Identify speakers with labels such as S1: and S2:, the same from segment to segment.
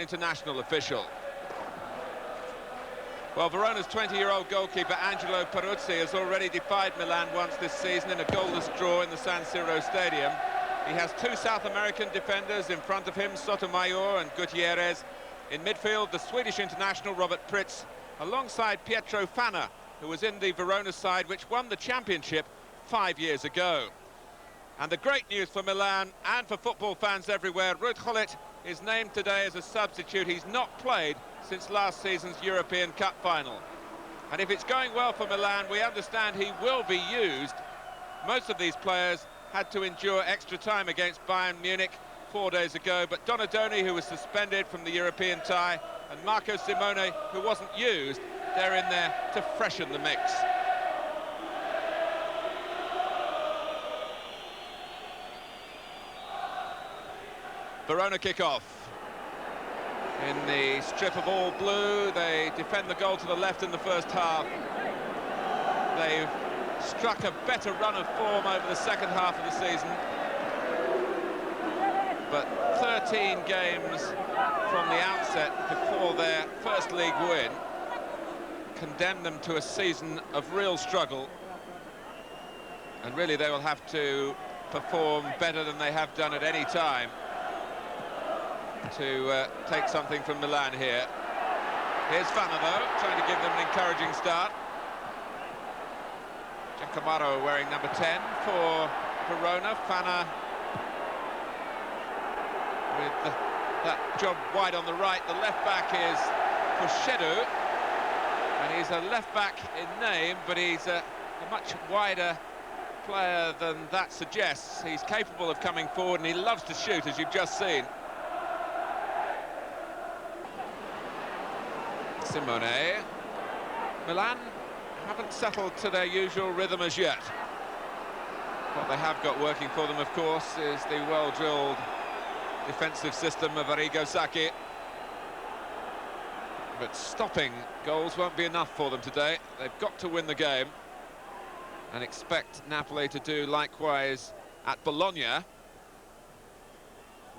S1: international official. Well, Verona's 20-year-old goalkeeper Angelo Peruzzi has already defied Milan once this season in a goalless draw in the San Siro Stadium. He has two South American defenders in front of him, Sotomayor and Gutierrez. In midfield, the Swedish international Robert Pritz, alongside Pietro Fanna, who was in the Verona side which won the championship 5 years ago. And the great news for Milan and for football fans everywhere, Ruud Gullit is named today as a substitute. He's not played since last season's European Cup final. And if it's going well for Milan, we understand he will be used. Most of these players had to endure extra time against Bayern Munich 4 days ago, but Donadoni, who was suspended from the European tie, and Marco Simone, who wasn't used, they're in there to freshen the mix. Verona kick-off. In the strip of all blue, they defend the goal to the left in the first half. They've struck a better run of form over the second half of the season. But 13 games from the outset before their first league win condemned them to a season of real struggle. And really they will have to perform better than they have done at any time to take something from Milan here. Here's Fanna, though, trying to give them an encouraging start. Giacomo wearing number 10 for Verona. Fanna with that job wide on the right. The left-back is Pushedu, and he's a left-back in name, but he's a much wider player than that suggests. He's capable of coming forward, and he loves to shoot, as you've just seen. Simone. Milan haven't settled to their usual rhythm as yet. What they have got working for them, of course, is the well-drilled defensive system of Arrigo Sacchi. But stopping goals won't be enough for them today. They've got to win the game and expect Napoli to do likewise at Bologna,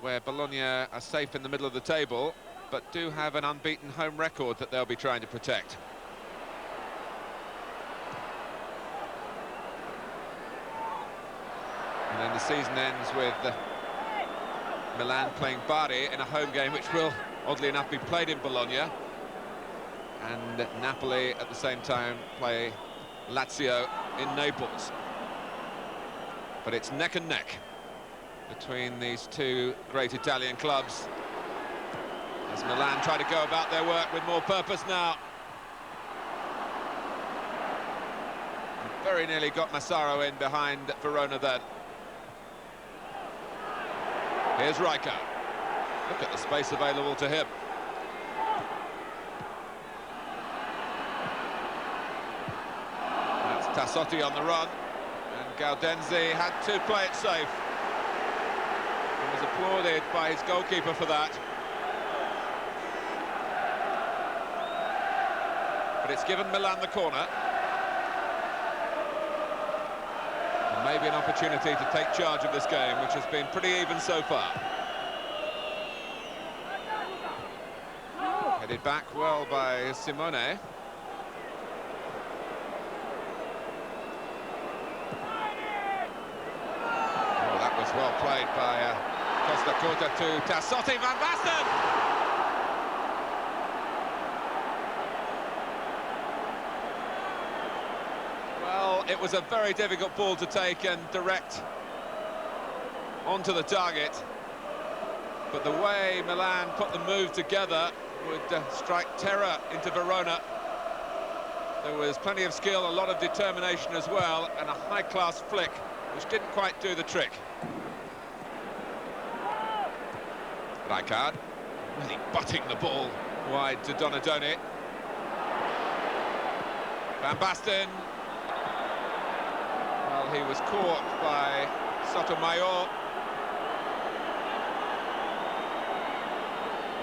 S1: where Bologna are safe in the middle of the table, but do have an unbeaten home record that they'll be trying to protect. And then the season ends with Milan playing Bari in a home game which will, oddly enough, be played in Bologna. And Napoli at the same time play Lazio in Naples. But it's neck and neck between these two great Italian clubs, as Milan try to go about their work with more purpose now. Very nearly got Massaro in behind Verona then. Here's Rijkaard. Look at the space available to him. That's Tassotti on the run, and Gaudenzi had to play it safe. He was applauded by his goalkeeper for that. But it's given Milan the corner. And maybe an opportunity to take charge of this game, which has been pretty even so far. Headed back well by Simone. Oh, that was well played by Costa Curta to Tassotti. Van Basten! It was a very difficult ball to take and direct onto the target, but the way Milan put the move together would strike terror into Verona. There was plenty of skill, a lot of determination as well, and a high-class flick which didn't quite do the trick. Rijkaard really butting the ball wide to Donadoni. Van Basten. Well, he was caught by Sotomayor,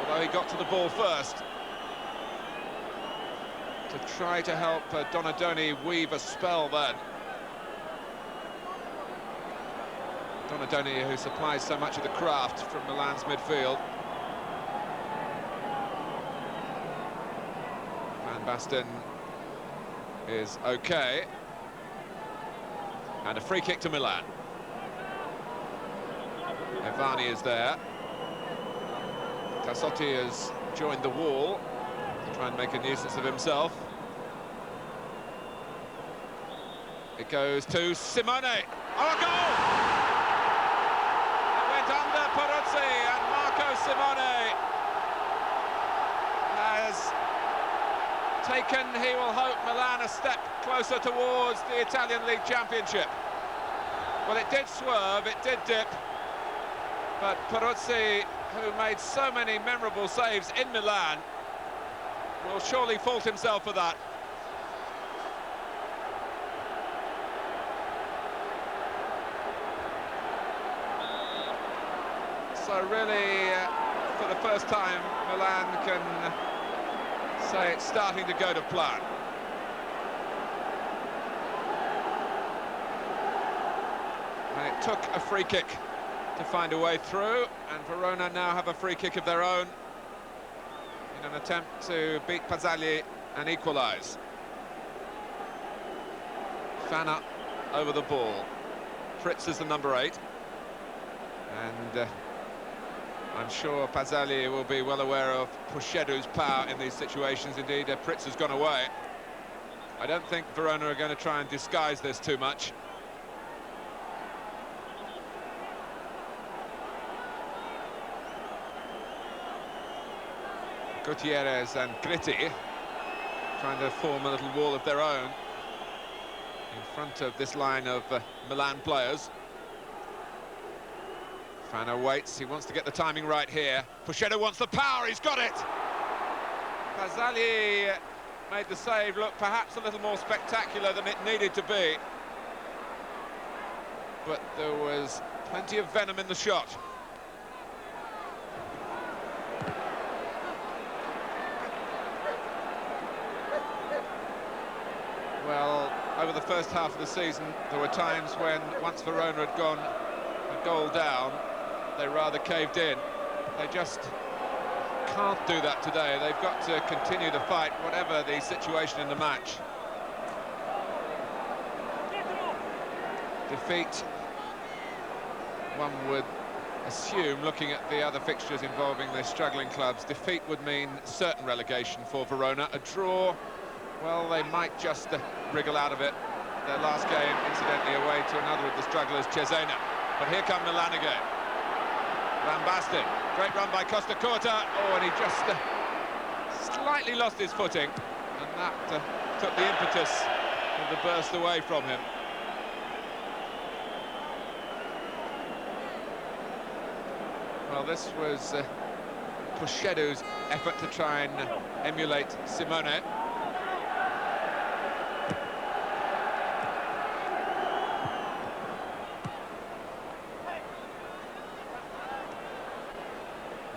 S1: although he got to the ball first to try to help Donadoni weave a spell then. Donadoni, who supplies so much of the craft from Milan's midfield. Van Basten is okay. And a free kick to Milan. Evani is there. Tassotti has joined the wall to try and make a nuisance of himself. It goes to Simone. Oh, a goal! It went under Peruzzi, and Marco Simone has taken, he will hope, Milan a step closer towards the Italian League Championship. Well, it did swerve, it did dip, but Peruzzi, who made so many memorable saves in Milan, will surely fault himself for that. So really, for the first time, Milan can say it's starting to go to plan. And it took a free kick to find a way through, and Verona now have a free kick of their own in an attempt to beat Pazzagli and equalise. Fana over the ball. Fritz is the number 8. And I'm sure Pazzagli will be well aware of Puchedu's power in these situations. Indeed, Fritz has gone away. I don't think Verona are going to try and disguise this too much. Gutierrez and Gritti trying to form a little wall of their own in front of this line of Milan players. Fana waits, he wants to get the timing right here. Puchedu wants the power, he's got it! Pazzagli made the save look perhaps a little more spectacular than it needed to be. But there was plenty of venom in the shot. Well, over the first half of the season, there were times when, once Verona had gone a goal down, they rather caved in. They just can't do that today. They've got to continue to fight, whatever the situation in the match. Defeat, one would assume, looking at the other fixtures involving the struggling clubs, defeat would mean certain relegation for Verona. A draw, well, they might just wriggle out of it. Their last game, incidentally, away to another of the strugglers, Cesena. But here come Milan again. Van Basten, great run by Costa Curta. Oh, and he just slightly lost his footing, and that took the impetus of the burst away from him. Well, this was Puchedu's effort to try and emulate Simone.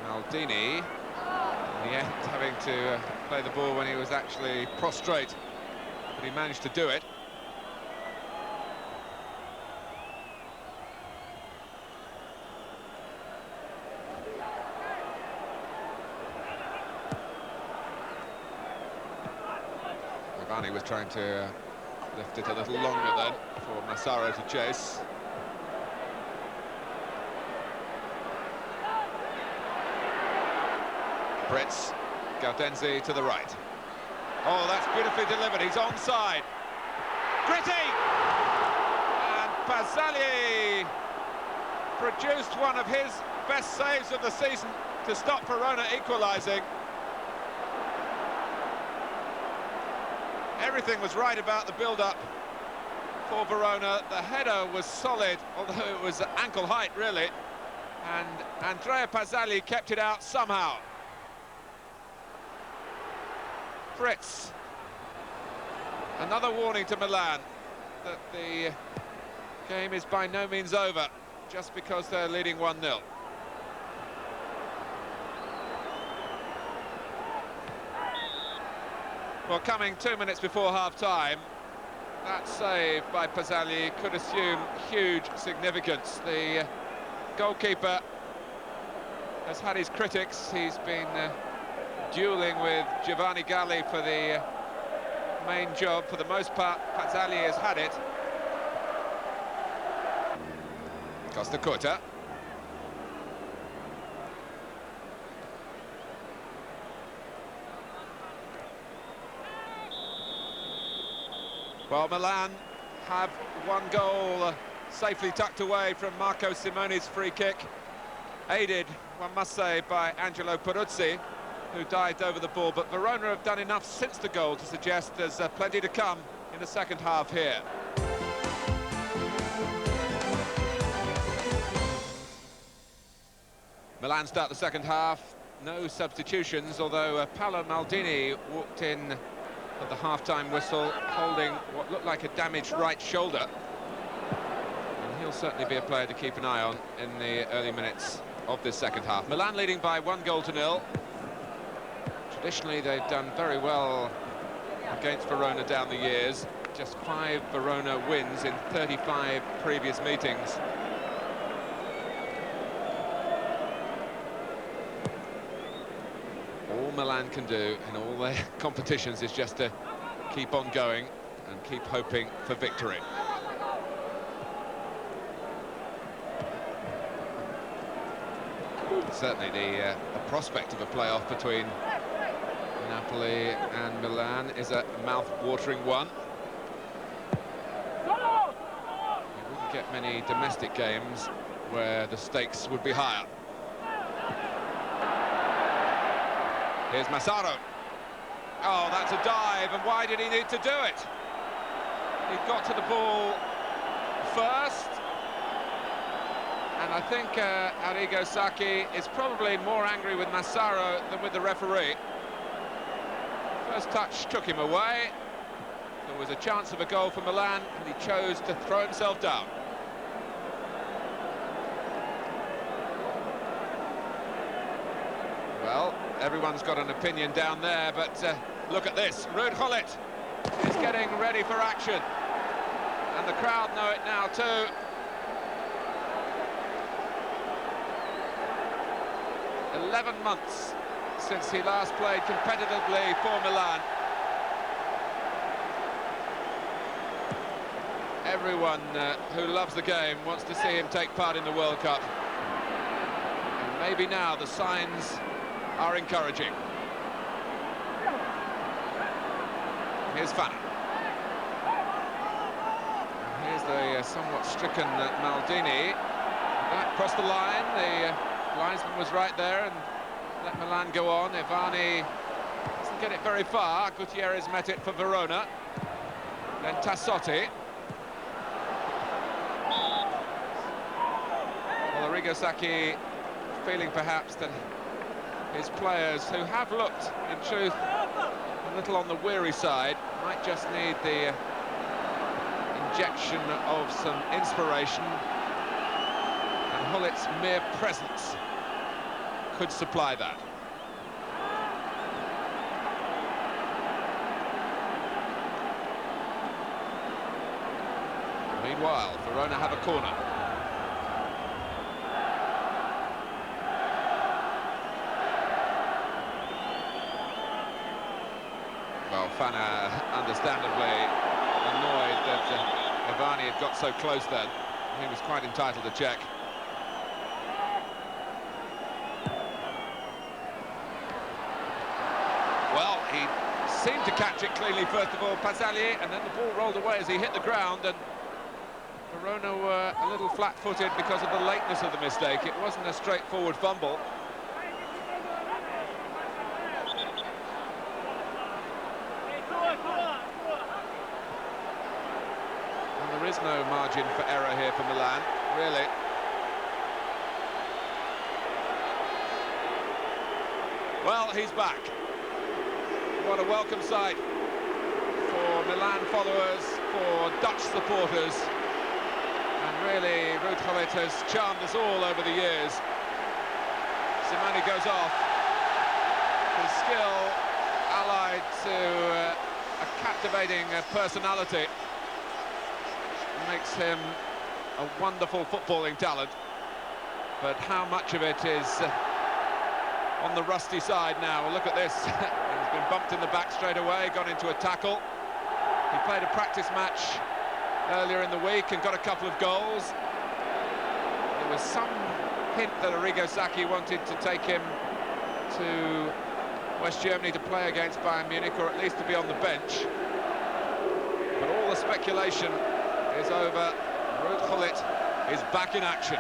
S1: Maldini, in the end, having to play the ball when he was actually prostrate, but he managed to do it. Evani was trying to lift it a little longer then for Massaro to chase. Fritz, Gaudenzi to the right. Oh, that's beautifully delivered, he's onside. Gritti! And Pazzagli produced one of his best saves of the season to stop Verona equalising. Everything was right about the build-up for Verona. The header was solid, although it was at ankle height, really. And Andrea Pazzagli kept it out somehow. Fritz. Another warning to Milan that the game is by no means over just because they're leading 1-0. Well, coming 2 minutes before half-time, that save by Pazzagli could assume huge significance. The goalkeeper has had his critics. He's been duelling with Giovanni Galli for the main job. For the most part, Pazzali has had it. Costa Curta. Well, Milan have one goal safely tucked away from Marco Simone's free kick, aided, one must say, by Angelo Peruzzi, who dived over the ball. But Verona have done enough since the goal to suggest there's plenty to come in the second half here. Milan start the second half, no substitutions, although Paolo Maldini walked in at the half-time whistle holding what looked like a damaged right shoulder. And he'll certainly be a player to keep an eye on in the early minutes of this second half. Milan leading by 1-0. Traditionally, they've done very well against Verona down the years. Just 5 Verona wins in 35 previous meetings. All Milan can do in all their competitions is just to keep on going and keep hoping for victory. Certainly the prospect of a playoff between Napoli and Milan is a mouth-watering one. You wouldn't get many domestic games where the stakes would be higher. Here's Massaro. Oh, that's a dive, and why did he need to do it? He got to the ball first, and I think Arrigo Sacchi is probably more angry with Massaro than with the referee. First touch took him away. There was a chance of a goal for Milan, and he chose to throw himself down. Well, everyone's got an opinion down there, but look at this. Ruud Gullit is getting ready for action, and the crowd know it now too. 11 months since he last played competitively for Milan. Everyone who loves the game wants to see him take part in the World Cup. And maybe now the signs are encouraging. Here's Fanny. Here's the somewhat stricken Maldini. That crossed the line. The linesman was right there and let Milan go on. Ivani doesn't get it very far. Gutierrez met it for Verona. Then Tassotti. Well, Arrigo Sacchi feeling perhaps that his players, who have looked, in truth, a little on the weary side, might just need the injection of some inspiration, and Gullit's mere presence could supply that. Meanwhile, Verona have a corner. Well, Fana understandably annoyed that Ivani had got so close then. He was quite entitled to check. Well, he seemed to catch it cleanly, first of all, Pazzali, and then the ball rolled away as he hit the ground, and Verona were a little flat-footed because of the lateness of the mistake. It wasn't a straightforward fumble. And there is no margin for error here for Milan, really. Well, he's back. What a welcome sight for Milan followers, for Dutch supporters. And really, Ruud Gullit has charmed us all over the years. Simone goes off. His skill, allied to a captivating personality, makes him a wonderful footballing talent. But how much of it is on the rusty side now? Well, look at this. He's been bumped in the back straight away, gone into a tackle. He played a practice match earlier in the week and got a couple of goals. There was some hint that Arrigo Sacchi wanted to take him to West Germany to play against Bayern Munich, or at least to be on the bench. But all the speculation is over. Ruud Gullit is back in action.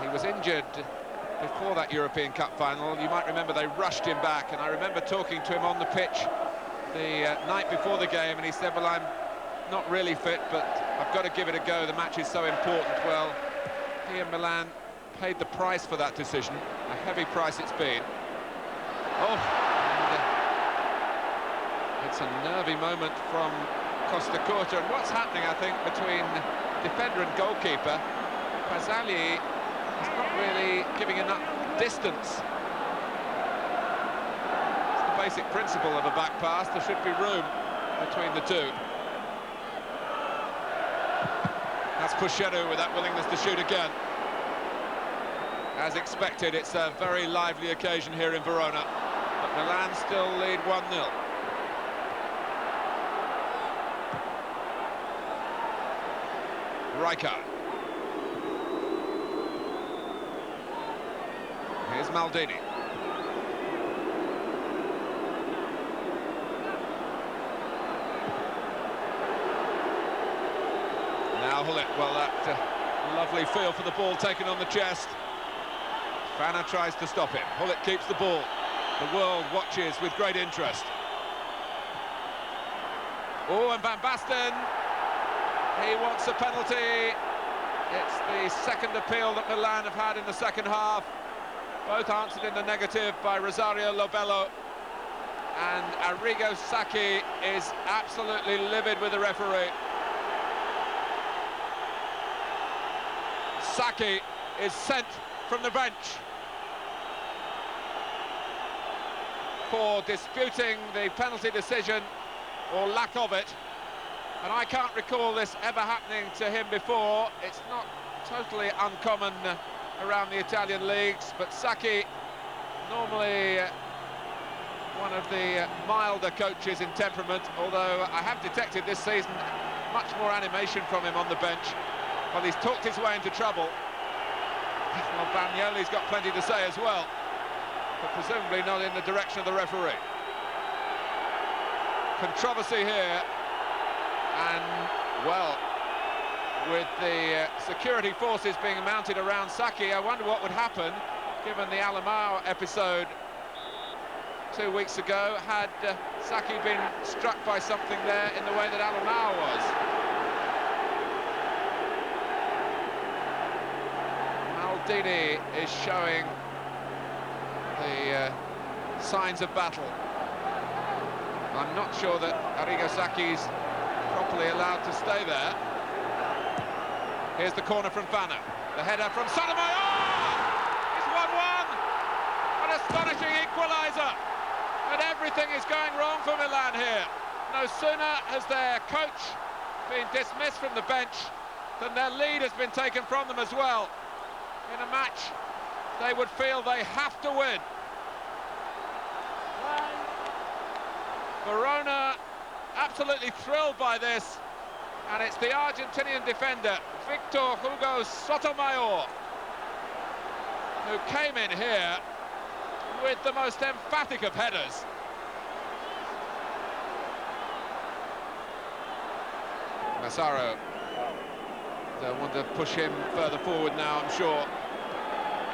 S1: He was injured before that European Cup final. You might remember they rushed him back, and I remember talking to him on the pitch the night before the game, and he said, well, I'm not really fit, but I've got to give it a go. The match is so important. Well, he and Milan paid the price for that decision, a heavy price it's been. Oh, and, it's a nervy moment from Costa Curta, and what's happening, I think, between defender and goalkeeper, Pasali is not really giving enough distance. It's the basic principle of a back pass. There should be room between the two. That's Pucheru with that willingness to shoot again. As expected, it's a very lively occasion here in Verona, but Milan still lead 1-0. Rijkaard. Here's Maldini. Now Gullit, well, that lovely feel for the ball taken on the chest. Fana tries to stop him. Gullit keeps the ball. The world watches with great interest. Oh, and Van Basten, he wants a penalty. It's the second appeal that Milan have had in the second half. Both answered in the negative by Rosario Lobello. And Arrigo Sacchi is absolutely livid with the referee. Sacchi is sent from the bench for disputing the penalty decision, or lack of it. And I can't recall this ever happening to him before. It's not totally uncommon around the Italian leagues, but Sacchi, normally one of the milder coaches in temperament, although I have detected this season much more animation from him on the bench. Well, he's talked his way into trouble. Well, Bagnoli's got plenty to say as well, but presumably not in the direction of the referee. Controversy here, and, well, with the security forces being mounted around Sacchi, I wonder what would happen, given the Alamao episode 2 weeks ago, had Sacchi been struck by something there in the way that Alamao was. Maldini is showing the signs of battle. I'm not sure that Arrigo Sacchi's properly allowed to stay there. Here's the corner from Fana. The header from Sotomayor! It's 1-1! An astonishing equaliser! And everything is going wrong for Milan here. No sooner has their coach been dismissed from the bench than their lead has been taken from them as well. In a match they would feel they have to win. Verona absolutely thrilled by this, and it's the Argentinian defender Victor Hugo Sotomayor who came in here with the most emphatic of headers. Massaro, they want to push him further forward now, I'm sure.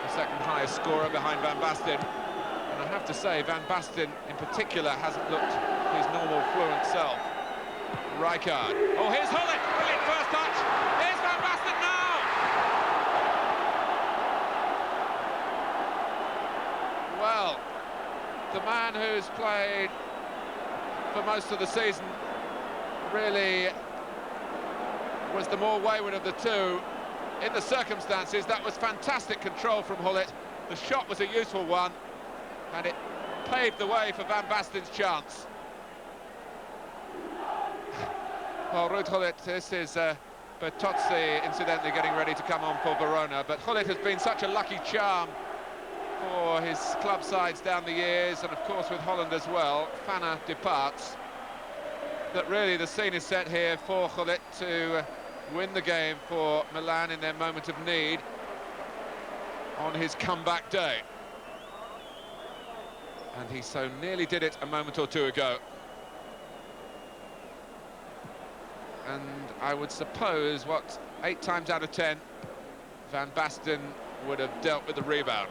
S1: The second highest scorer behind Van Basten. And I have to say, Van Basten in particular hasn't looked his normal fluent self. Rijkaard. Oh, here's Gullit. Brilliant first touch. Here's Van Basten now. Well, the man who's played for most of the season really was the more wayward of the two. In the circumstances, that was fantastic control from Gullit. The shot was a useful one, and it paved the way for Van Basten's chance. Well, Ruud Gullit, this is Bertozzi incidentally getting ready to come on for Verona, but Gullit has been such a lucky charm for his club sides down the years, and of course with Holland as well. Fana departs. That really the scene is set here for Gullit to win the game for Milan in their moment of need on his comeback day. And he so nearly did it a moment or two ago. And I would suppose, 8 times out of 10, Van Basten would have dealt with the rebound.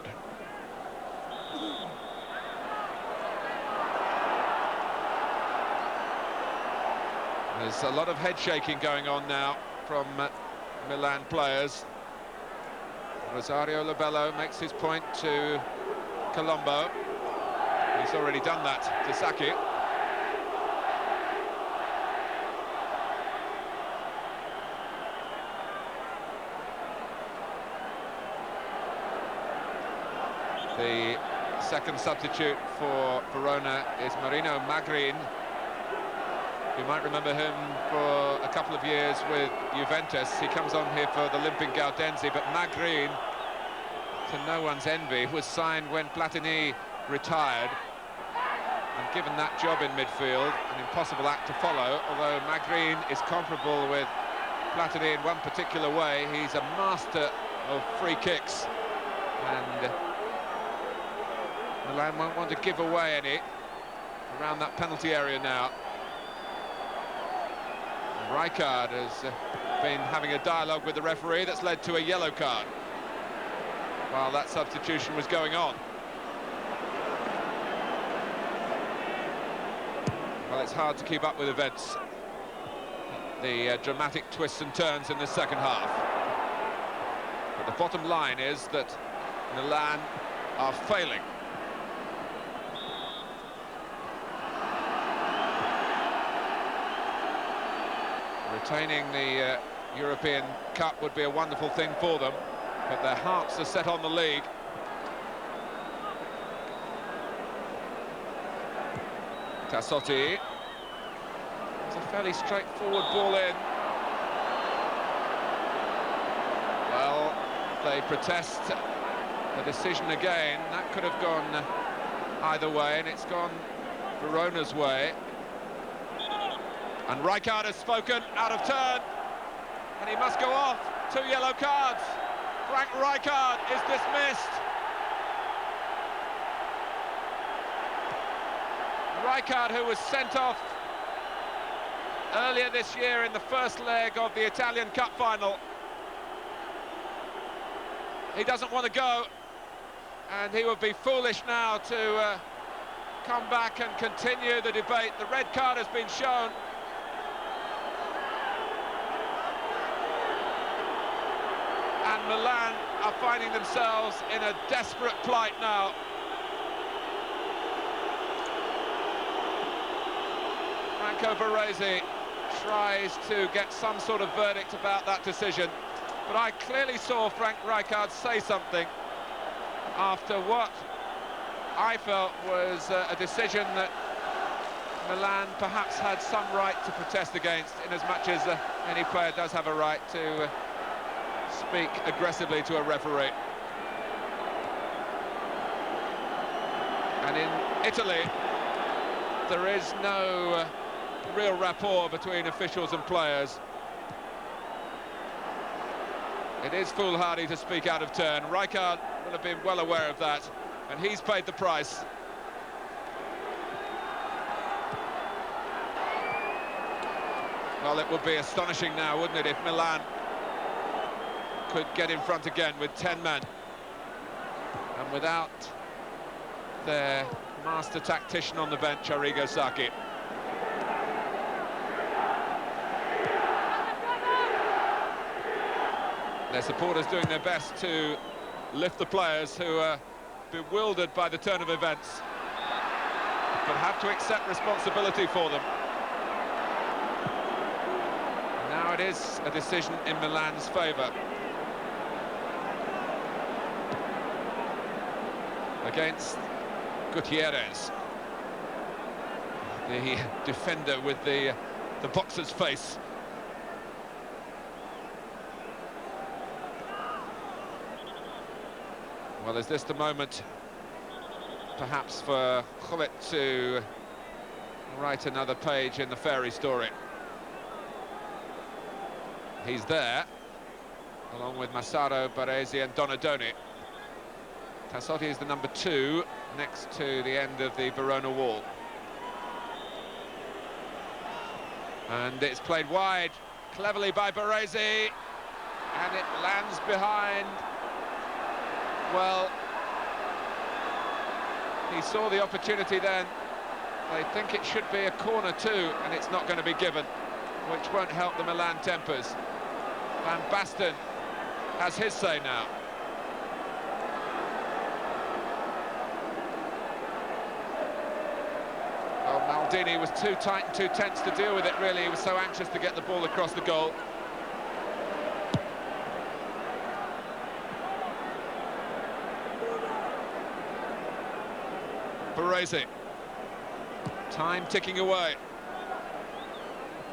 S1: There's a lot of head shaking going on now from Milan players. Rosario Labello makes his point to Colombo. He's already done that to Saki. The second substitute for Verona is Marino Magrin. You might remember him for a couple of years with Juventus. He comes on here for the limping Gaudenzi, but Magrin, to no one's envy, was signed when Platini retired and given that job in midfield, an impossible act to follow, although Magrin is comparable with Platini in one particular way. He's a master of free kicks, and Milan won't want to give away any around that penalty area now. Rijkaard has been having a dialogue with the referee that's led to a yellow card while that substitution was going on. Well, it's hard to keep up with events, the dramatic twists and turns in the second half. But the bottom line is that Milan are failing. Retaining the European Cup would be a wonderful thing for them, but their hearts are set on the league. Tassotti. It's a fairly straightforward ball in. Well, they protest the decision again. That could have gone either way, and it's gone Verona's way. And Rijkaard has spoken, out of turn, and he must go off. 2 yellow cards. Frank Rijkaard is dismissed. Rijkaard, who was sent off earlier this year in the first leg of the Italian Cup final. He doesn't want to go, and he would be foolish now to come back and continue the debate. The red card has been shown. And Milan are finding themselves in a desperate plight now. Franco Baresi tries to get some sort of verdict about that decision, but I clearly saw Frank Rijkaard say something after what I felt was a decision that Milan perhaps had some right to protest against, in as much as any player does have a right to speak aggressively to a referee. And in Italy, there is no real rapport between officials and players. It is foolhardy to speak out of turn. Rijkaard will have been well aware of that, and he's paid the price. Well, it would be astonishing now, wouldn't it, if Milan could get in front again with 10 men, and without their master tactician on the bench, Arrigo Sacchi. Their supporters doing their best to lift the players who are bewildered by the turn of events, but have to accept responsibility for them. Now it is a decision in Milan's favour. Against Gutierrez, the defender with the boxer's face. Well, is this the moment, perhaps, for Gullit to write another page in the fairy story? He's there, along with Massaro, Baresi and Donadoni. Tassotti is the number 2, next to the end of the Verona wall. And it's played wide, cleverly by Baresi, and it lands behind. Well, he saw the opportunity then. They think it should be a corner too, and it's not going to be given, which won't help the Milan tempers. Van Basten has his say now. Well, Maldini was too tight and too tense to deal with it, really. He was so anxious to get the ball across the goal. Baresi. Time ticking away.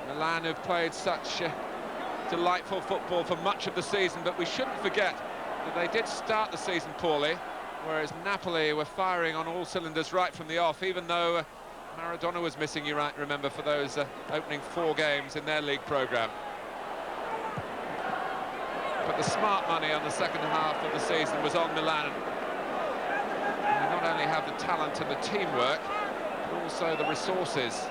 S1: Milan have played such delightful football for much of the season, but we shouldn't forget that they did start the season poorly, whereas Napoli were firing on all cylinders right from the off, even though Maradona was missing, you might remember, for those opening 4 games in their league programme. But the smart money on the second half of the season was on Milan. And they not only have the talent and the teamwork, but also the resources,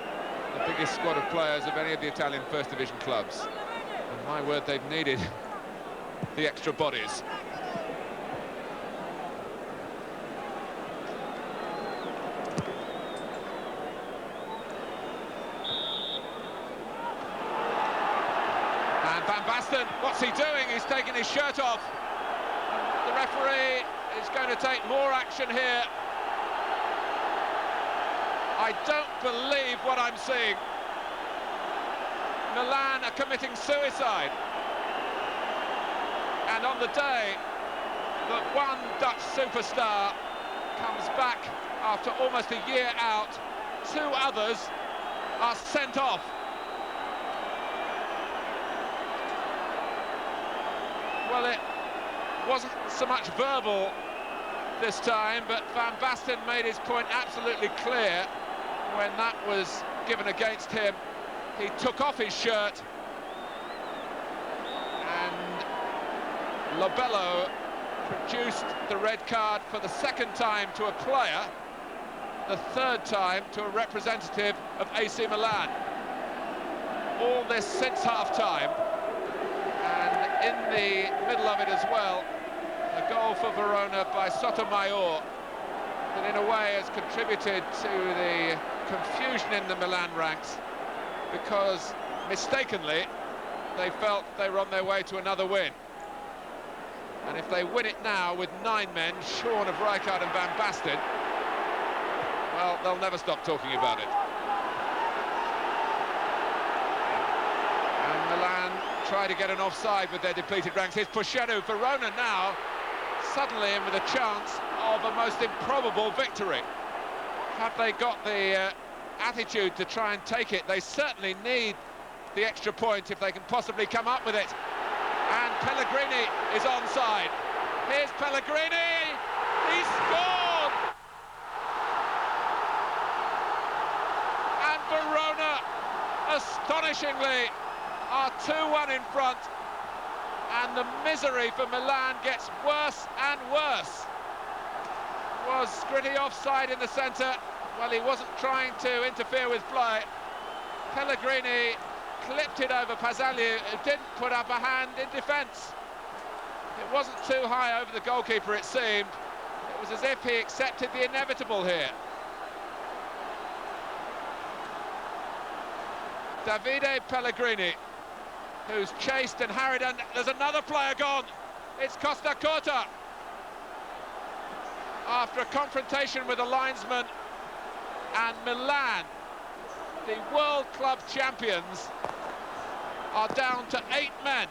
S1: the biggest squad of players of any of the Italian First Division clubs. And my word, they've needed the extra bodies. And Van Basten, what's he doing? He's taking his shirt off. The referee is going to take more action here. I don't believe what I'm seeing. Milan are committing suicide. And on the day that one Dutch superstar comes back after almost a year out, 2 others are sent off. Well, it wasn't so much verbal this time, but Van Basten made his point absolutely clear when that was given against him. He took off his shirt, and Lobello produced the red card for the 2nd time to a player, the 3rd time to a representative of AC Milan. All this since half-time, and in the middle of it as well, a goal for Verona by Sotomayor that in a way has contributed to the confusion in the Milan ranks, because mistakenly they felt they were on their way to another win. And if they win it now with 9 men, shorn of Rijkaard and Van Basten, well, they'll never stop talking about it. And Milan try to get an offside with their depleted ranks. Here's Puchetti. Verona now suddenly in with a chance of a most improbable victory. Have they got the attitude to try and take it? They certainly need the extra point if they can possibly come up with it. And Pellegrini is onside. Here's Pellegrini! He scored! And Verona, astonishingly, are 2-1 in front. And the misery for Milan gets worse and worse. Was Skriniar offside in the centre? Well, he wasn't trying to interfere with play. Pellegrini clipped it over Pazzaglia, who didn't put up a hand in defence. It wasn't too high over the goalkeeper, it seemed. It was as if he accepted the inevitable here. Davide Pellegrini, who's chased and harried, and there's another player gone. It's Costa Curta. After a confrontation with a linesman, and Milan, the World Club champions, are down to 8 men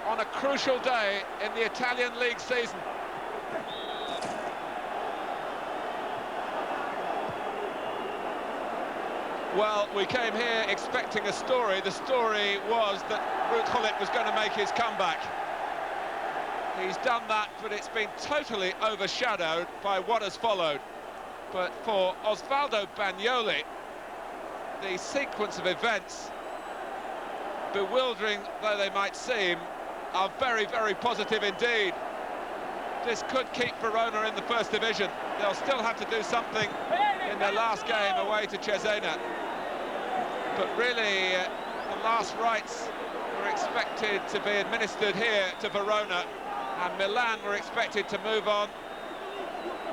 S1: on a crucial day in the Italian league season. Well, we came here expecting a story. The story was that Ruud Gullit was going to make his comeback. He's done that, but it's been totally overshadowed by what has followed. But for Osvaldo Bagnoli, the sequence of events, bewildering though they might seem, are very, very positive indeed. This could keep Verona in the first division. They'll still have to do something in their last game away to Cesena. But really, the last rites were expected to be administered here to Verona, and Milan were expected to move on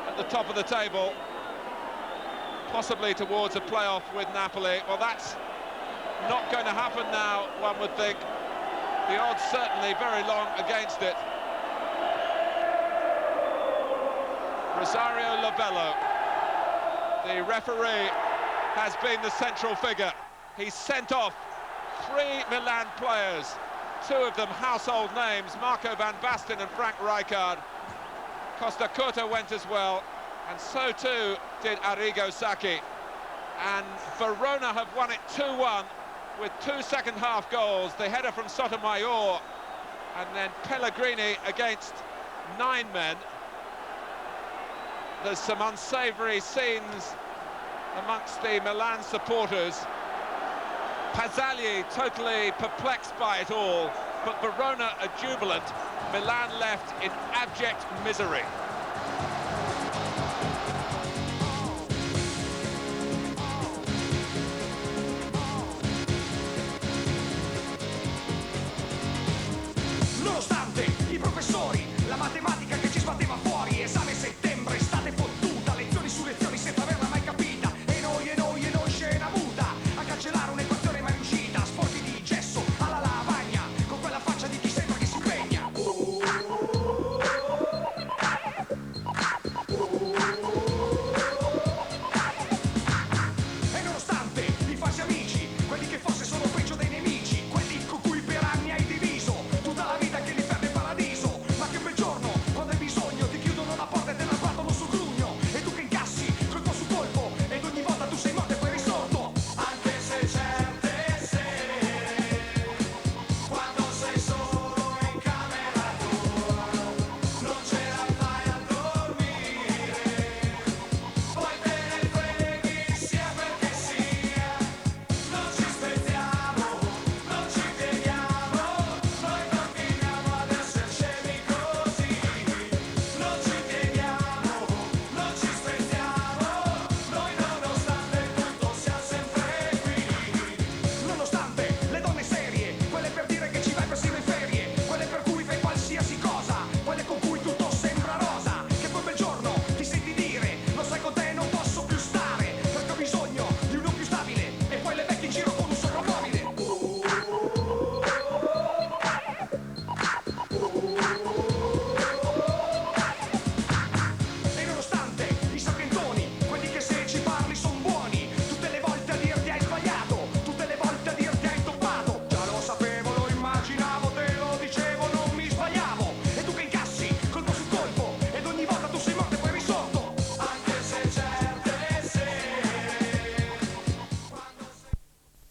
S1: at the top of the table, possibly towards a playoff with Napoli. Well, that's not going to happen now, one would think. The odds certainly very long against it. Rosario Lobello, the referee, has been the central figure. He's sent off 3 Milan players, 2 of them household names, Marco van Basten and Frank Rijkaard. Costa Curta went as well, and so too did Arrigo Sacchi. And Verona have won it 2-1 with 2 second-half goals, the header from Sotomayor, and then Pellegrini against 9 men. There's some unsavoury scenes amongst the Milan supporters. Pazzagli totally perplexed by it all, but Verona are jubilant. Milan left in abject misery.